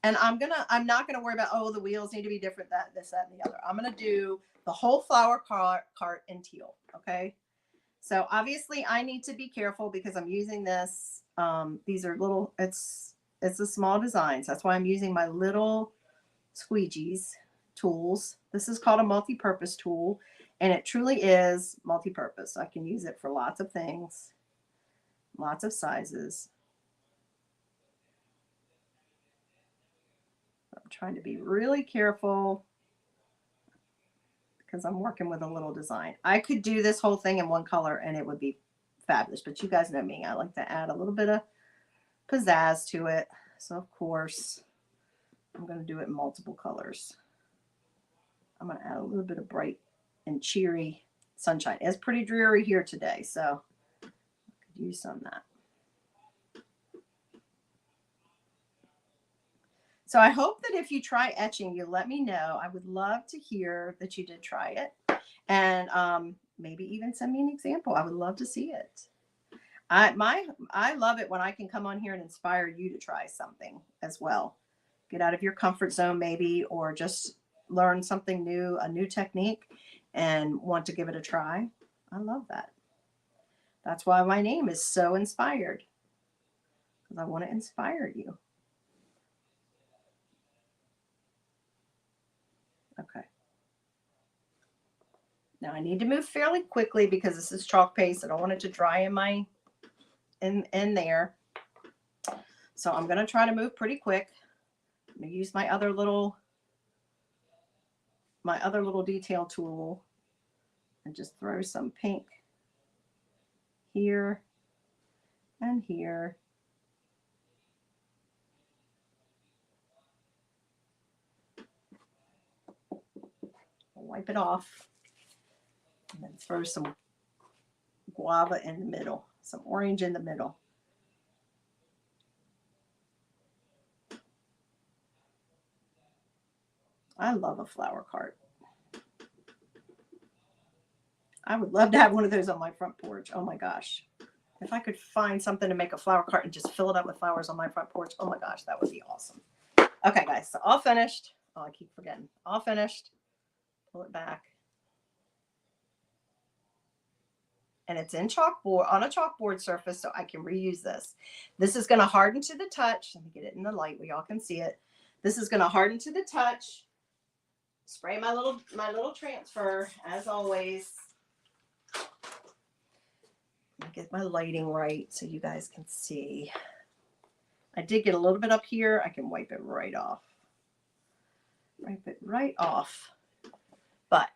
And I'm not going to worry about, oh, the wheels need to be different, this, that, and the other. I'm going to do the whole flower cart in teal. Okay. So obviously I need to be careful because I'm using this. These are little, it's It's a small design. So that's why I'm using my little squeegees tools. This is called a multi-purpose tool, and it truly is multi-purpose. I can use it for lots of things, lots of sizes. I'm trying to be really careful because I'm working with a little design. I could do this whole thing in one color and it would be fabulous, but you guys know me. I like to add a little bit of pizzazz to it. So of course, I'm going to do it in multiple colors. I'm going to add a little bit of bright and cheery sunshine. It's pretty dreary here today, so I could use some of that. So I hope that if you try etching, you let me know. I would love to hear that you did try it, and maybe even send me an example. I would love to see it. I love it when I can come on here and inspire you to try something as well. Get out of your comfort zone maybe, or just learn something new, a new technique, and want to give it a try. I love that. That's why my name is So Inspired, because I want to inspire you. Okay. Now I need to move fairly quickly because this is chalk paste. I don't want it to dry in there. So I'm going to try to move pretty quick. I'm going to use my other little detail tool and just throw some pink here and here. Wipe it off and then throw some guava in the middle, some orange in the middle. I love a flower cart. I would love to have one of those on my front porch. Oh my gosh. If I could find something to make a flower cart and just fill it up with flowers on my front porch, oh my gosh, that would be awesome. Okay, guys, so all finished. Oh, I keep forgetting. All finished. Pull it back. And it's in chalkboard, on a chalkboard surface, so I can reuse this. This is going to harden to the touch. Let me get it in the light where y'all can see it. This is going to harden to the touch. Spray my little transfer, as always. Let me get my lighting right so you guys can see. I did get a little bit up here. I can wipe it right off. Wipe it right off. But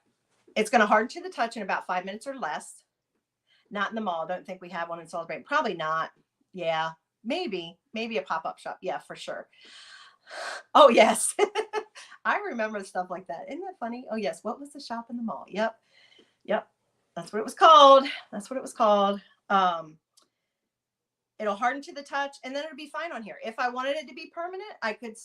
it's going to harden to the touch in about 5 minutes or less. Not in the mall. Don't think we have one in Salisbury. Probably not. Yeah, maybe a pop-up shop. Yeah, for sure. Oh, yes. I remember stuff like that. Isn't that funny? Oh, yes. What was the shop in the mall? Yep. That's what it was called. It'll harden to the touch, and then it'll be fine on here. If I wanted it to be permanent, I could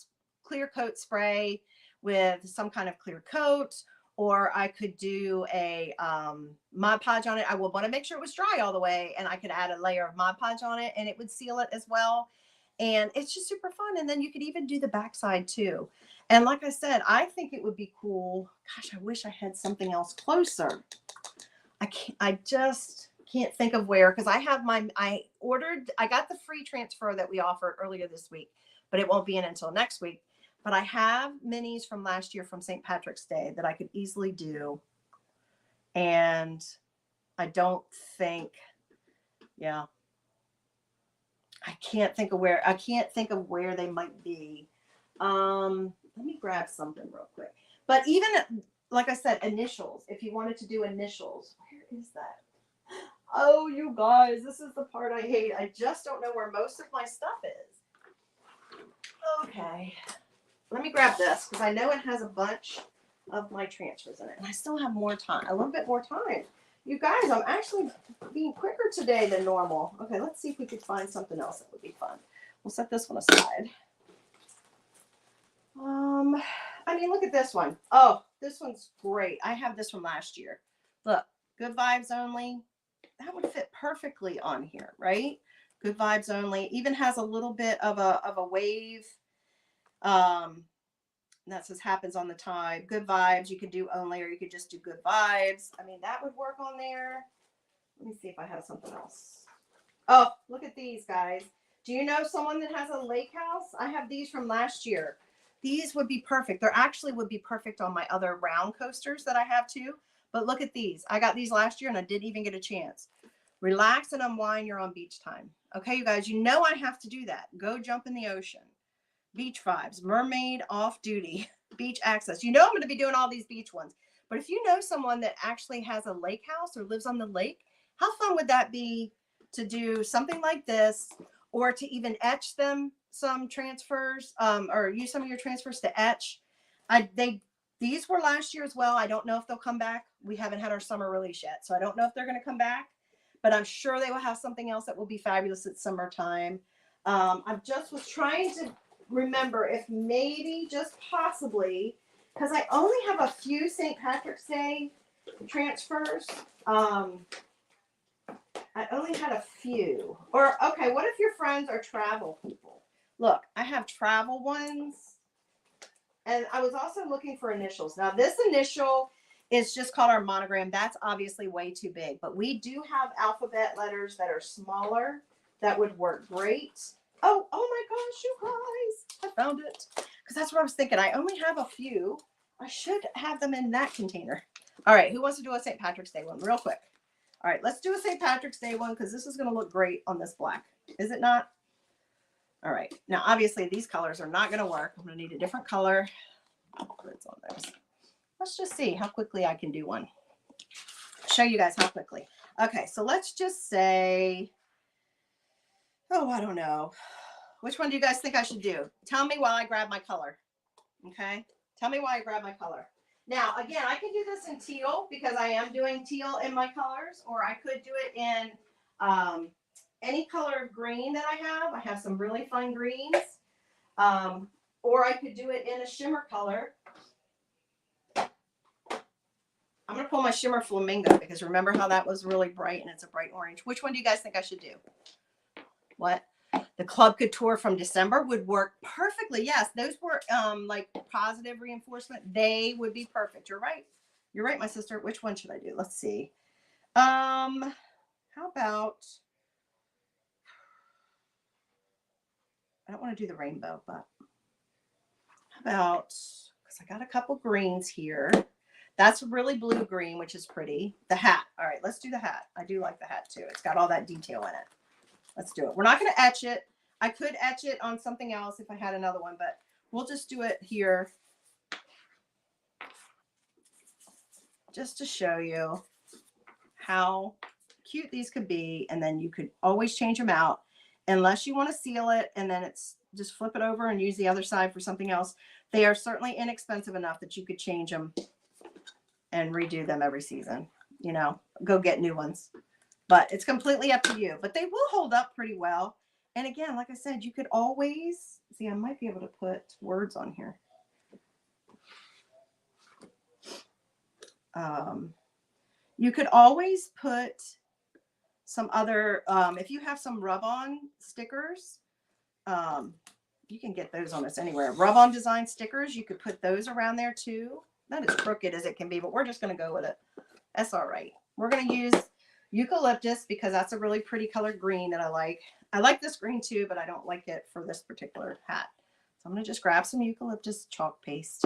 clear coat spray with some kind of clear coat, or I could do a Mod Podge on it. I would want to make sure it was dry all the way, and I could add a layer of Mod Podge on it, and it would seal it as well. And it's just super fun. And then you could even do the backside too. And like I said, I think it would be cool. Gosh, I wish I had something else closer. I just can't think of where, because I got the free transfer that we offered earlier this week, but it won't be in until next week. But I have minis from last year from St. Patrick's Day that I could easily do. And I don't think, yeah, I can't think of where they might be. Let me grab something real quick. But even, like I said, initials, if you wanted to do initials, where is that? Oh, you guys, this is the part I hate. I just don't know where most of my stuff is. Okay. Let me grab this because I know it has a bunch of my transfers in it. And I still have more time, a little bit more time. You guys, I'm actually being quicker today than normal. Okay, let's see if we could find something else that would be fun. We'll set this one aside. I mean, look at this one. Oh, this one's great. I have this from last year. Look, good vibes only. That would fit perfectly on here, right? Good vibes only. Even has a little bit of a wave. That says happens on the tide. Good vibes. You could do only, or you could just do good vibes. I mean, that would work on there. Let me see if I have something else. Oh, look at these guys. Do you know someone that has a lake house? I have these from last year. These would be perfect. They're actually would be perfect on my other round coasters that I have too. But look at these. I got these last year and I didn't even get a chance. Relax and unwind. You're on beach time. Okay, you guys, you know I have to do that. Go jump in the ocean. Beach vibes. Mermaid off duty. Beach access. You know I'm going to be doing all these beach ones. But if you know someone that actually has a lake house or lives on the lake, how fun would that be to do something like this, or to even etch them some transfers, or use some of your transfers to etch? These were last year as well. I don't know if they'll come back. We haven't had our summer release yet, so I don't know if they're going to come back, but I'm sure they will have something else that will be fabulous at summertime. I just was trying to remember if maybe just possibly, because I only have a few St. Patrick's Day transfers. I only had a few. Or, okay, what if your friends are travel people? Look, I have travel ones. And I was also looking for initials. Now, this initial is just called our monogram. That's obviously way too big. But we do have alphabet letters that are smaller that would work great. Oh my gosh, you guys. I found it. Because that's what I was thinking. I only have a few. I should have them in that container. All right, who wants to do a St. Patrick's Day one real quick? All right, let's do a St. Patrick's Day one because this is going to look great on this black. Is it not? All right. Now, obviously, these colors are not going to work. I'm going to need a different color. It's on those. Let's just see how quickly I can do one. Show you guys how quickly. Okay, so let's just say, oh, I don't know. Which one do you guys think I should do? Tell me while I grab my color. Okay? Tell me why I grab my color. Now, again, I can do this in teal because I am doing teal in my colors, or I could do it in any color of green that I have. I have some really fun greens. Or I could do it in a shimmer color. I'm going to pull my shimmer flamingo because remember how that was really bright and it's a bright orange. Which one do you guys think I should do? What? The Club Couture from December would work perfectly. Yes, those were like positive reinforcement. They would be perfect. You're right. You're right, my sister. Which one should I do? Let's see. How about, I don't want to do the rainbow, but how about, because I got a couple greens here. That's really blue green, which is pretty. The hat. All right, let's do the hat. I do like the hat too. It's got all that detail in it. Let's do it. We're not going to etch it. I could etch it on something else if I had another one, but we'll just do it here just to show you how cute these could be. And then you could always change them out unless you want to seal it and then it's just flip it over and use the other side for something else. They are certainly inexpensive enough that you could change them and redo them every season. You know, go get new ones. But it's completely up to you. But they will hold up pretty well. And again, like I said, you could always, see, I might be able to put words on here. You could always put some other, if you have some rub-on stickers, you can get those almost anywhere. Rub-on design stickers, you could put those around there too. Not as crooked as it can be, but we're just going to go with it. That's all right. We're going to use eucalyptus because that's a really pretty color green that I like. I like this green too, but I don't like it for this particular hat. So I'm going to just grab some eucalyptus chalk paste.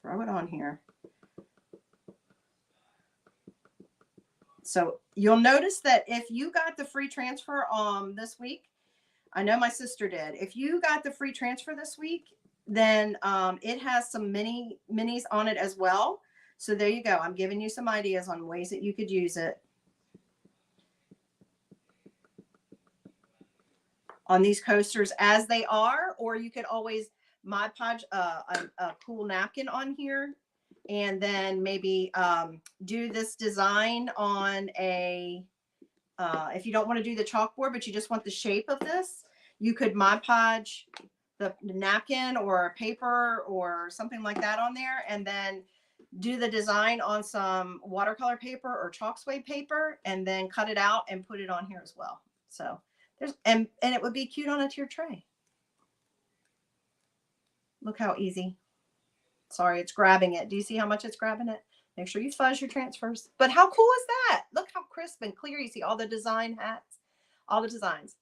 Throw it on here. So you'll notice that if you got the free transfer this week, I know my sister did. If you got the free transfer this week, then it has some minis on it as well. So there you go. I'm giving you some ideas on ways that you could use it on these coasters as they are, or you could always Mod Podge a cool napkin on here and then maybe do this design on a, if you don't want to do the chalkboard, but you just want the shape of this, you could Mod Podge the napkin or paper or something like that on there and then do the design on some watercolor paper or chalk suede paper and then cut it out and put it on here as well. So there's, and it would be cute on a tiered tray. Look how easy. Sorry, it's grabbing it. Do you see how much it's grabbing it? Make sure you fuzz your transfers. But how cool is that? Look how crisp and clear. You see all the design hats, all the designs.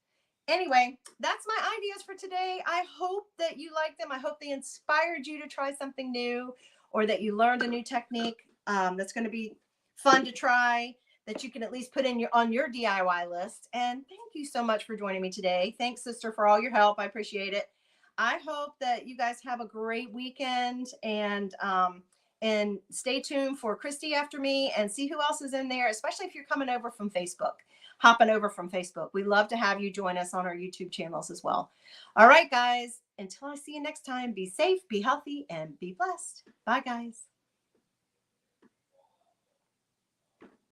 Anyway, that's my ideas for today. I hope that you like them. I hope they inspired you to try something new, or that you learned a new technique that's going to be fun to try, that you can at least put in on your DIY list. And thank you so much for joining me today. Thanks, sister, for all your help. I appreciate it. I hope that you guys have a great weekend, and stay tuned for Christy After Me and see who else is in there, especially if you're coming over from Facebook, hopping over from Facebook. We love to have you join us on our YouTube channels as well. All right, guys, until I see you next time, be safe, be healthy, and be blessed. Bye, guys.